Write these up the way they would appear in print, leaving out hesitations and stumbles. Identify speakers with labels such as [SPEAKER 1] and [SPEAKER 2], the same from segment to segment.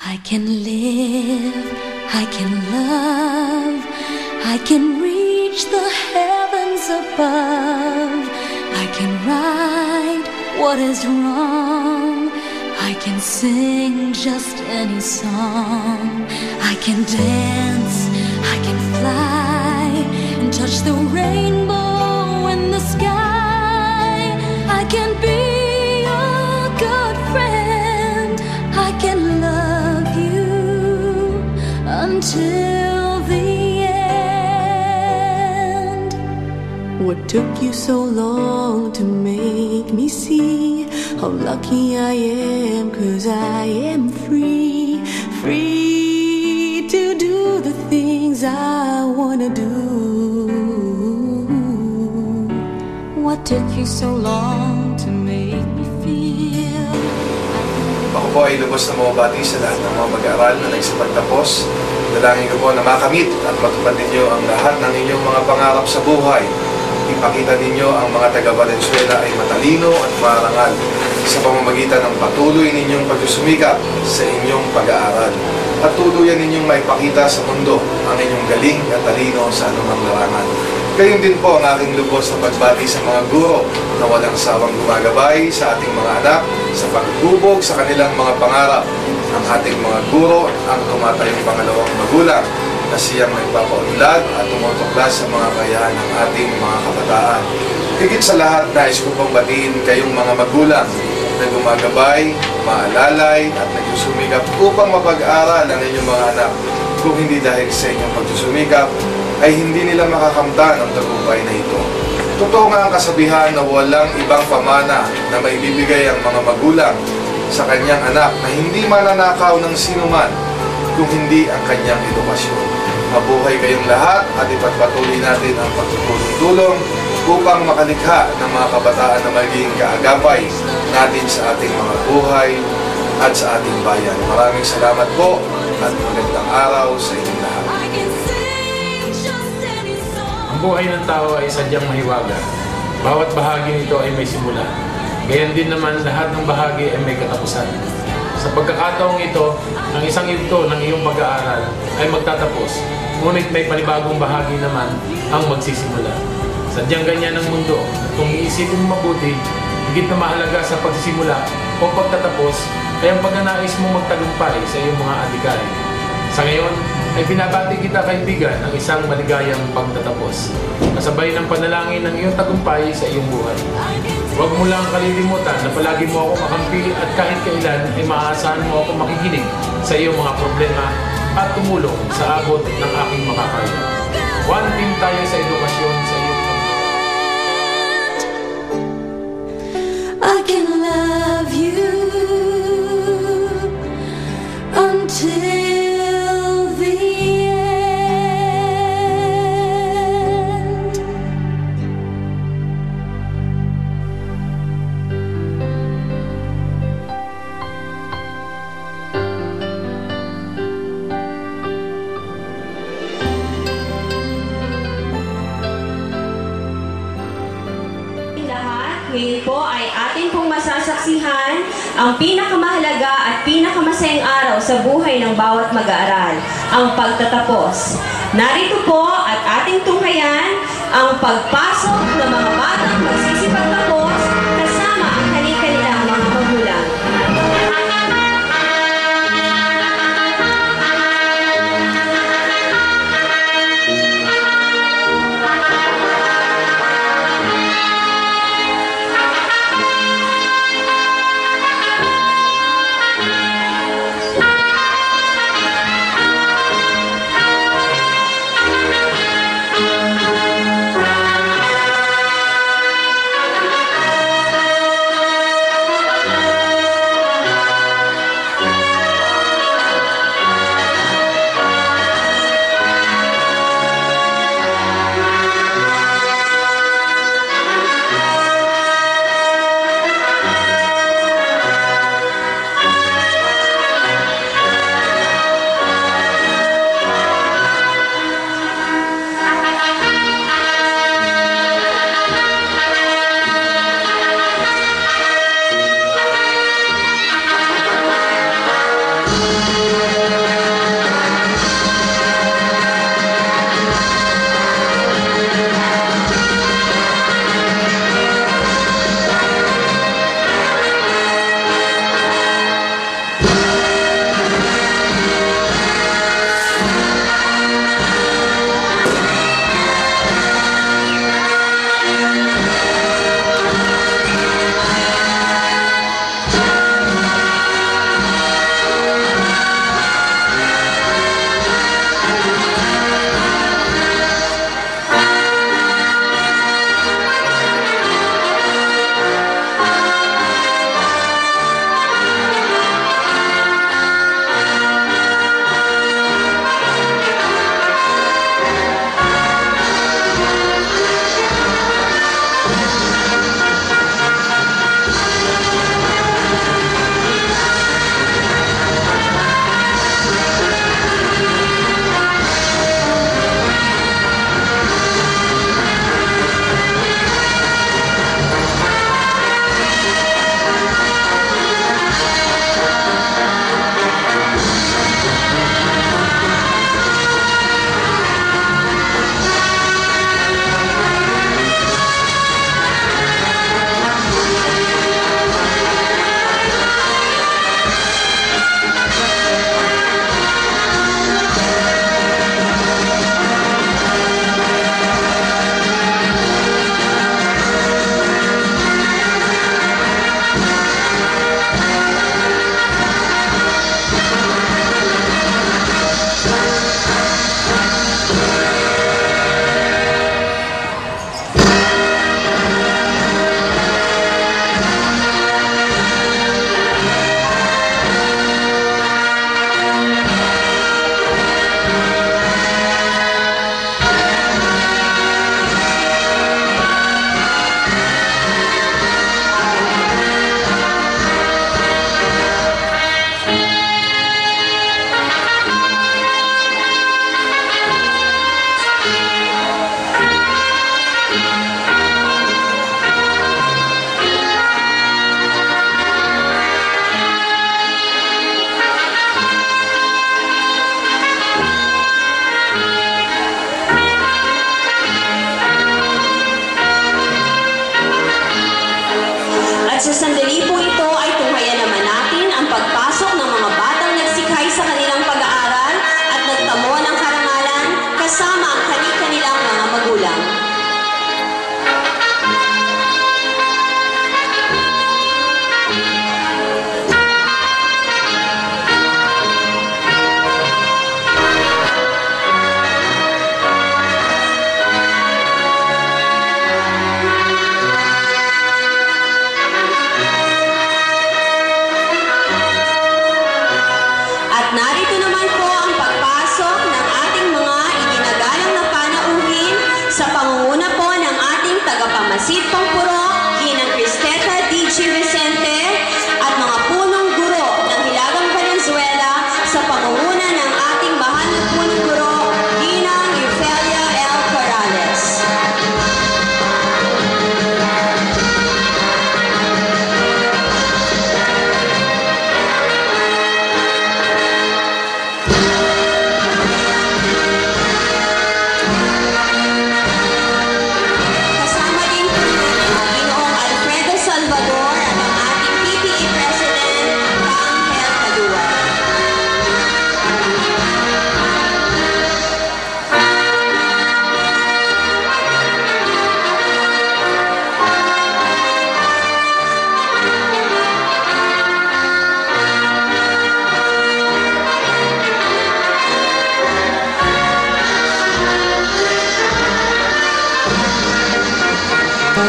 [SPEAKER 1] I can live, I can love, I can reach the heavens above. I can right what is wrong, I can sing just any song. I can dance, I can fly, and touch the rainbow in the sky. I can be a good friend, I can love you until the end.
[SPEAKER 2] What took you so long to make me see how lucky I am? 'Cause I am free, free to do the things I wanna do. What took you so long to make me feel?
[SPEAKER 3] Ako po ay lubos na mababati sa lahat ng mga mag-aaral na nagsipagtapos. Dalangin ko po na makamit at matupad ninyo ang lahat ng inyong mga pangarap sa buhay. Ipakita ninyo ang mga taga-Valenzuela ay matalino at marangal sa pamamagitan ng patuloy ninyong pagsusumikap sa inyong pag-aaral. At tuluyan ninyong maipakita sa mundo ang inyong galing at talino sa anumang larangan. Gayon din po ang aking lubos na pagbati sa mga guro na walang sawang gumagabay sa ating mga anak sa paghubog sa kanilang mga pangarap. Ang ating mga guro ang tumatayong pangalawang magulang na siyang nagpapaunlad at tumutuklas sa mga kakayahan ng ating mga kabataan. Higit sa lahat, nais ko pong batiin kayong mga magulang na gumagabay, maalalay at nagsusumikap upang mapag-aral ang inyong mga anak. Kung hindi dahil sa inyong pagsusumikap, ay hindi nila makakamtan ang tagumpay na ito. Totoo nga ang kasabihan na walang ibang pamana na maibibigay ang mga magulang sa kanyang anak na hindi mananakaw ng sinuman kung hindi ang kanyang edukasyon. Mabuhay kayong lahat at ipagpatuloy natin ang pagtutulong-tulong upang makalikha ng mga kabataan na maging kaagapay natin sa ating mga buhay at sa ating bayan. Maraming salamat po at magandang araw sa inyong lahat.
[SPEAKER 4] Ang buhay ng tao ay sadyang mahiwaga. Bawat bahagi nito ay may simula. Gayon din naman lahat ng bahagi ay may katapusan. Sa pagkakataong ito, ang isang yugto ng iyong pag-aaral ay magtatapos, ngunit may panibagong bahagi naman ang magsisimula. Sadyang ganyan ang mundo. Kung iisipin mo mabuti, higit na mahalaga sa pagsisimula o pagtatapos ay ang pagnanais mo magtagumpay sa iyong mga adhikain. Sa ngayon, ay binabati kita kaibigan ang isang maligayang pagtatapos. Kasabay ng panalangin ng iyong tagumpay sa iyong buhay. Huwag mo lang kalilimutan na palagi mo ako kakampi at kahit kailan ay maaasahan mo ako makikinig sa iyong mga problema at tumulong sa abot ng aking makakaya. One team tayo sa edukasyon sa iyong
[SPEAKER 1] I can love you until the end.
[SPEAKER 5] Ngayon po ay atin pong masasaksihan ang pinakamahalaga at pinakamasayang araw sa buhay ng bawat mag-aaral, ang pagtatapos. Narito po at ating tunghayan ang pagpasok ng mga batang magsisipagtapos kasama ang kanilang mga magulang.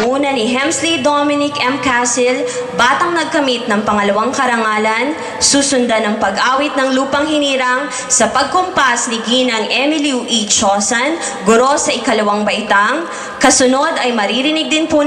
[SPEAKER 5] pangunguna ni Hemsley Dominic M. Cassil, Batang Nagkamit ng pangalawang karangalan, susundan ng pag-awit ng Lupang Hinirang sa pagkumpas ni Ginang Emily E. Chosan, guro sa ikalawang baitang. Kasunod ay maririnig din po